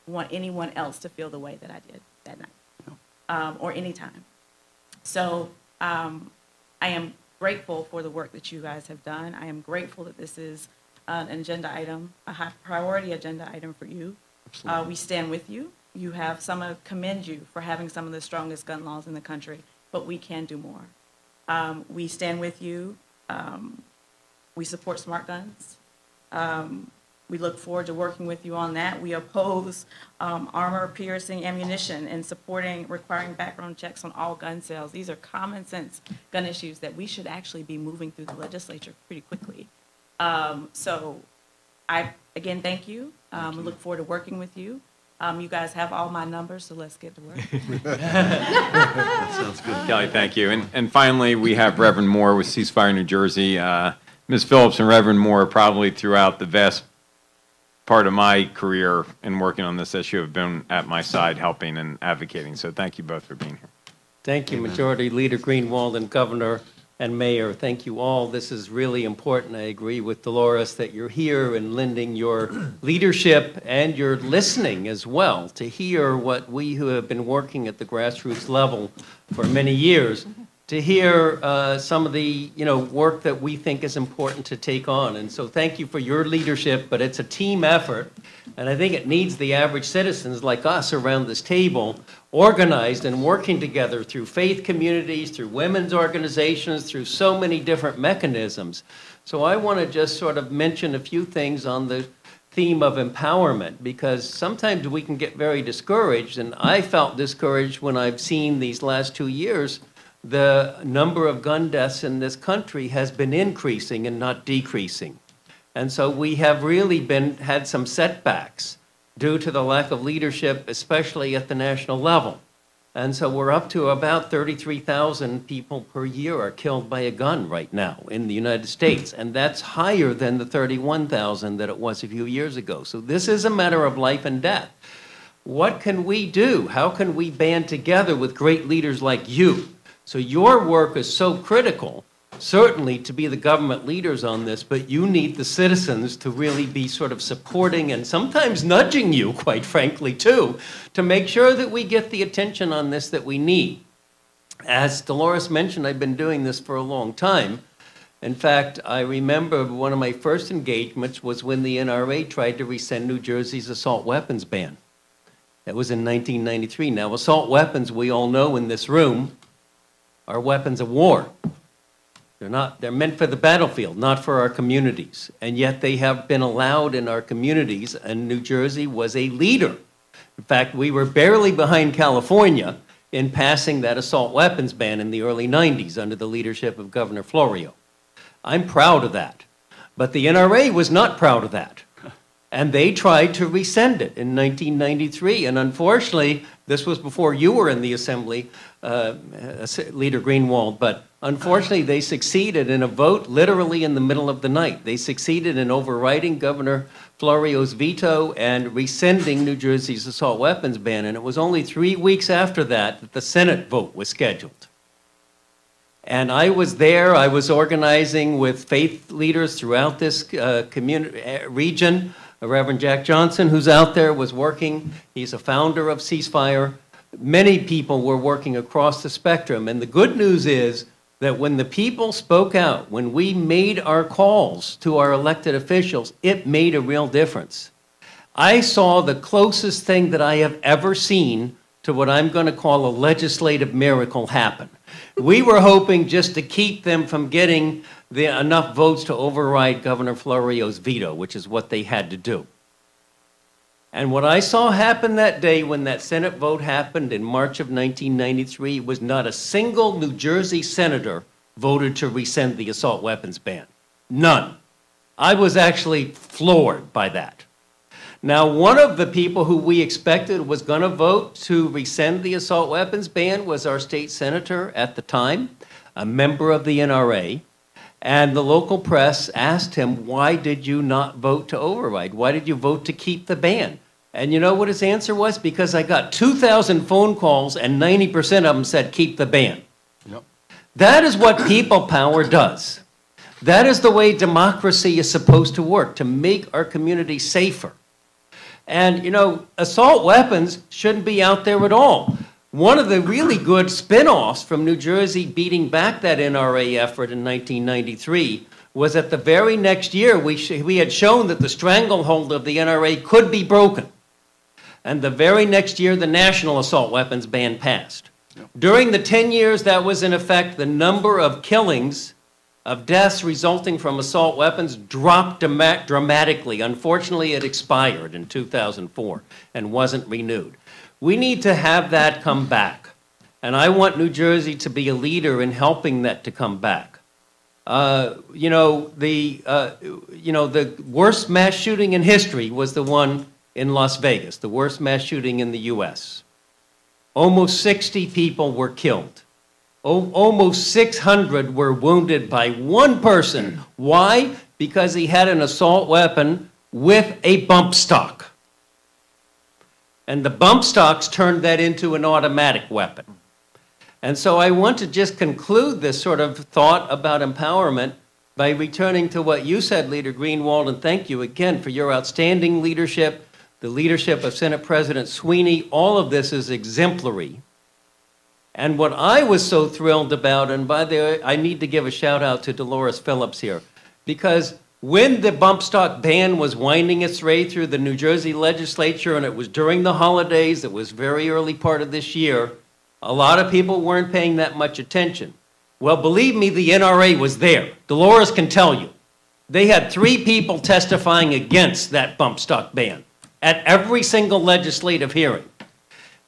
want anyone else to feel the way that I did that night, or any time. So I am grateful for the work that you guys have done. I am grateful that this is an agenda item, a high priority agenda item for you. We stand with you. You have commend you for having some of the strongest gun laws in the country, but we can do more. We stand with you. We support smart guns. We look forward to working with you on that. We oppose armor-piercing ammunition and requiring background checks on all gun sales. These are common sense gun issues that we should actually be moving through the legislature pretty quickly. So I, again, thank you. We look forward to working with you. You guys have all my numbers, so let's get to work. That sounds good. Kelly, thank you. And finally, we have Reverend Moore with Ceasefire New Jersey. Ms. Phillips and Reverend Moore probably throughout the vast part of my career in working on this issue have been at my side helping and advocating. So thank you both for being here. Thank you, Majority Leader Greenwald and Governor and Mayor. Thank you all. This is really important. I agree with Dolores that you're here and lending your leadership and your listening as well to hear what we who have been working at the grassroots level for many years to hear some of the work that we think is important to take on. And so thank you for your leadership, but it's a team effort. And I think it needs the average citizens like us around this table organized and working together through faith communities, through women's organizations, through so many different mechanisms. So I want to just sort of mention a few things on the theme of empowerment, because sometimes we can get very discouraged, and I felt discouraged when I've seen these last 2 years the number of gun deaths in this country has been increasing and not decreasing. And so we have really had some setbacks due to the lack of leadership, especially at the national level. And so we're up to about 33,000 people per year are killed by a gun right now in the United States. And that's higher than the 31,000 that it was a few years ago. So this is a matter of life and death. What can we do? How can we band together with great leaders like you? So your work is so critical, certainly to be the government leaders on this, but you need the citizens to really be sort of supporting and sometimes nudging you, quite frankly, too, to make sure that we get the attention on this that we need. As Dolores mentioned, I've been doing this for a long time. In fact, I remember one of my first engagements was when the NRA tried to rescind New Jersey's assault weapons ban. That was in 1993. Now, assault weapons, we all know in this room, are weapons of war. They're meant for the battlefield, not for our communities. And yet they have been allowed in our communities, and New Jersey was a leader. In fact, we were barely behind California in passing that assault weapons ban in the early 90s under the leadership of Governor Florio. I'm proud of that. But the NRA was not proud of that. And they tried to rescind it in 1993. And unfortunately, this was before you were in the Assembly, Leader Greenwald, but unfortunately they succeeded in a vote literally in the middle of the night. They succeeded in overriding Governor Florio's veto and rescinding New Jersey's assault weapons ban. And it was only 3 weeks after that that the Senate vote was scheduled. And I was there. I was organizing with faith leaders throughout this community region. Reverend Jack Johnson, who's out there, was working. He's a founder of Ceasefire. Many people were working across the spectrum. And the good news is that when the people spoke out, when we made our calls to our elected officials, it made a real difference. I saw the closest thing that I have ever seen to what I'm going to call a legislative miracle happen. We were hoping just to keep them from getting enough votes to override Governor Florio's veto, which is what they had to do. And what I saw happen that day when that Senate vote happened in March of 1993 was not a single New Jersey senator voted to rescind the assault weapons ban. None. I was actually floored by that. Now, one of the people who we expected was going to vote to rescind the assault weapons ban was our state senator at the time, a member of the NRA. And the local press asked him, why did you not vote to override? Why did you vote to keep the ban? And you know what his answer was? Because I got 2,000 phone calls and 90% of them said, keep the ban. Yep. That is what people power does. That is the way democracy is supposed to work, to make our community safer. And, you know, assault weapons shouldn't be out there at all. One of the really good spin-offs from New Jersey beating back that NRA effort in 1993 was that the very next year we had shown that the stranglehold of the NRA could be broken. And the very next year, the national assault weapons ban passed. Yep. During the 10 years that was in effect, the number of killings, of deaths resulting from assault weapons dropped dramatically. Unfortunately, it expired in 2004 and wasn't renewed. We need to have that come back. And I want New Jersey to be a leader in helping that to come back. The worst mass shooting in history was the one in Las Vegas, the worst mass shooting in the U.S. Almost 60 people were killed. Almost 600 were wounded by one person. Why? Because he had an assault weapon with a bump stock. And the bump stocks turned that into an automatic weapon. And so I want to just conclude this sort of thought about empowerment by returning to what you said, Leader Greenwald, and thank you again for your outstanding leadership, the leadership of Senate President Sweeney. All of this is exemplary. And what I was so thrilled about, and by the way, I need to give a shout out to Dolores Phillips here, because when the bump stock ban was winding its way through the New Jersey legislature, and it was during the holidays, it was very early part of this year, a lot of people weren't paying that much attention. Well, believe me, the NRA was there. Dolores can tell you. They had 3 people testifying against that bump stock ban at every single legislative hearing.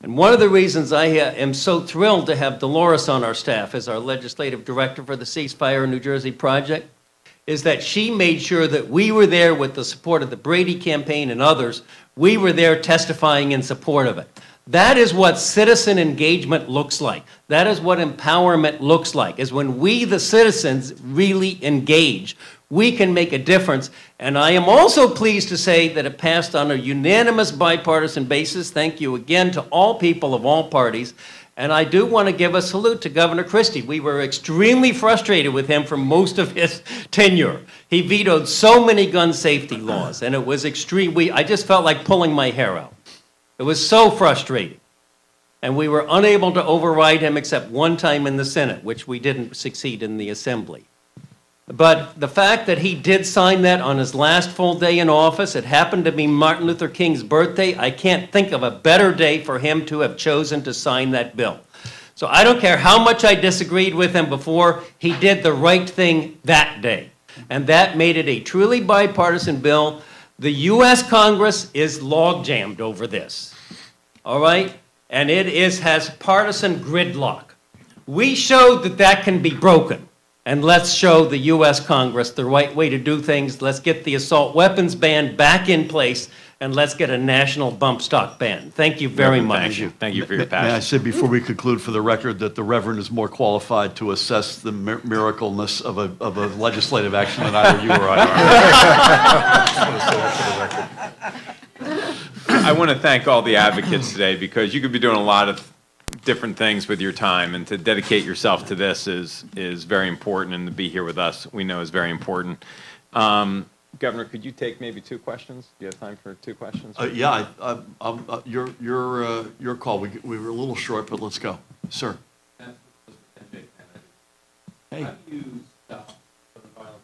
And one of the reasons I am so thrilled to have Dolores on our staff as our legislative director for the Ceasefire New Jersey project is that she made sure that we were there with the support of the Brady campaign and others. We were there testifying in support of it. That is what citizen engagement looks like. That is what empowerment looks like, is when we, the citizens, really engage. We can make a difference. And I am also pleased to say that it passed on a unanimous bipartisan basis. Thank you again to all people of all parties. And I do want to give a salute to Governor Christie. We were extremely frustrated with him for most of his tenure. He vetoed so many gun safety laws, and it was extreme. I just felt like pulling my hair out. It was so frustrating. And we were unable to override him except one time in the Senate, which we didn't succeed in the Assembly. But the fact that he did sign that on his last full day in office, it happened to be Martin Luther King's birthday. I can't think of a better day for him to have chosen to sign that bill. So I don't care how much I disagreed with him before, he did the right thing that day. And that made it a truly bipartisan bill. The U.S. Congress is log-jammed over this, all right? And it has partisan gridlock. We showed that that can be broken. And let's show the U.S. Congress the right way to do things. Let's get the assault weapons ban back in place, and let's get a national bump stock ban. Thank you very much. Thank you. Thank you for your passion. May I say before we conclude for the record that the Reverend is more qualified to assess the miracleness of a legislative action than either you or I are. I want to thank all the advocates today, because you could be doing a lot of different things with your time, and to dedicate yourself to this is very important, and to be here with us we know is very important. Governor, could you take maybe 2 questions? Do you have time for 2 questions? Yeah, your call. We were a little short, but let's go. Sir. Hey. How do you stop violence?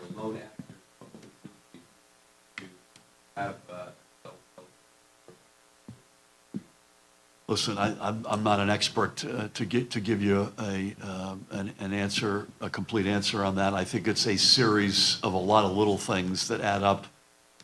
Remote actors have Listen, I'm not an expert to give you an answer, a complete answer on that. I think it's a series of a lot of little things that add up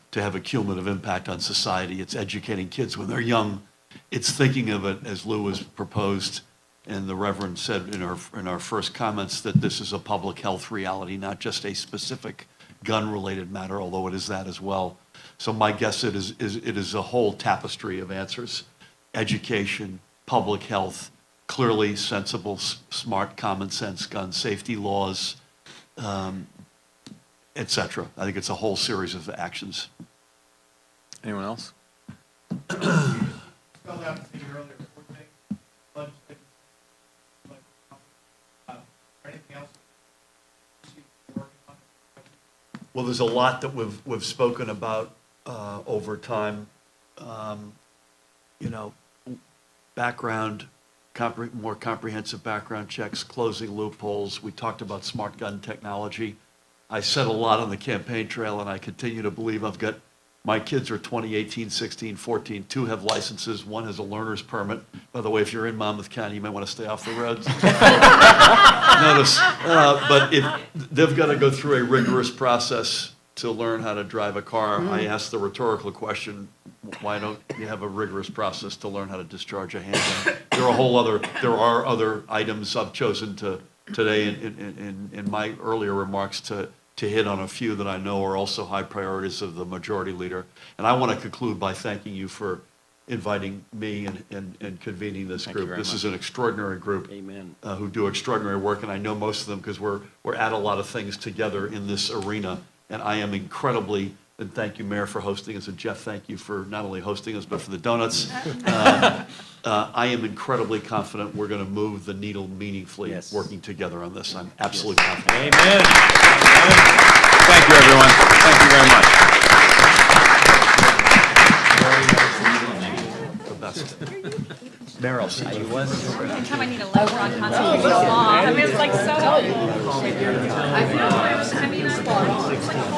to have a cumulative impact on society. It's educating kids when they're young. It's thinking of it, as Lou has proposed, and the Reverend said in our first comments, that this is a public health reality, not just a specific gun-related matter, although it is that as well. So my guess it is a whole tapestry of answers: education, public health, clearly sensible, smart, common sense gun safety laws, et cetera. I think it's a whole series of actions. Anyone else? Well, there's a lot that we've spoken about over time. You know, background, more comprehensive background checks, closing loopholes. We talked about smart gun technology. I said a lot on the campaign trail, and I continue to believe my kids are 20, 18, 16, 14. 2 have licenses. 1 has a learner's permit. By the way, if you're in Monmouth County, you might want to stay off the roads. Notice, but they've got to go through a rigorous process to learn how to drive a car. I asked the rhetorical question, why don't you have a rigorous process to learn how to discharge a handgun? There are other items I've chosen to today in my earlier remarks to hit on a few that I know are also high priorities of the majority leader. And I want to conclude by thanking you for inviting me and convening this group. This is an extraordinary group. Amen. Who do extraordinary work, and I know most of them because we're at a lot of things together in this arena. And I am incredibly, and thank you, Mayor, for hosting us, and Jeff, thank you for not only hosting us, but for the donuts. I am incredibly confident we're going to move the needle meaningfully working together on this. I'm absolutely confident. Amen. Thank you, everyone. Thank you very much. Meryl, you was? Every time I need a lever on concept, so long. I mean, it's like so helpful.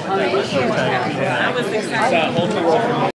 I was excited.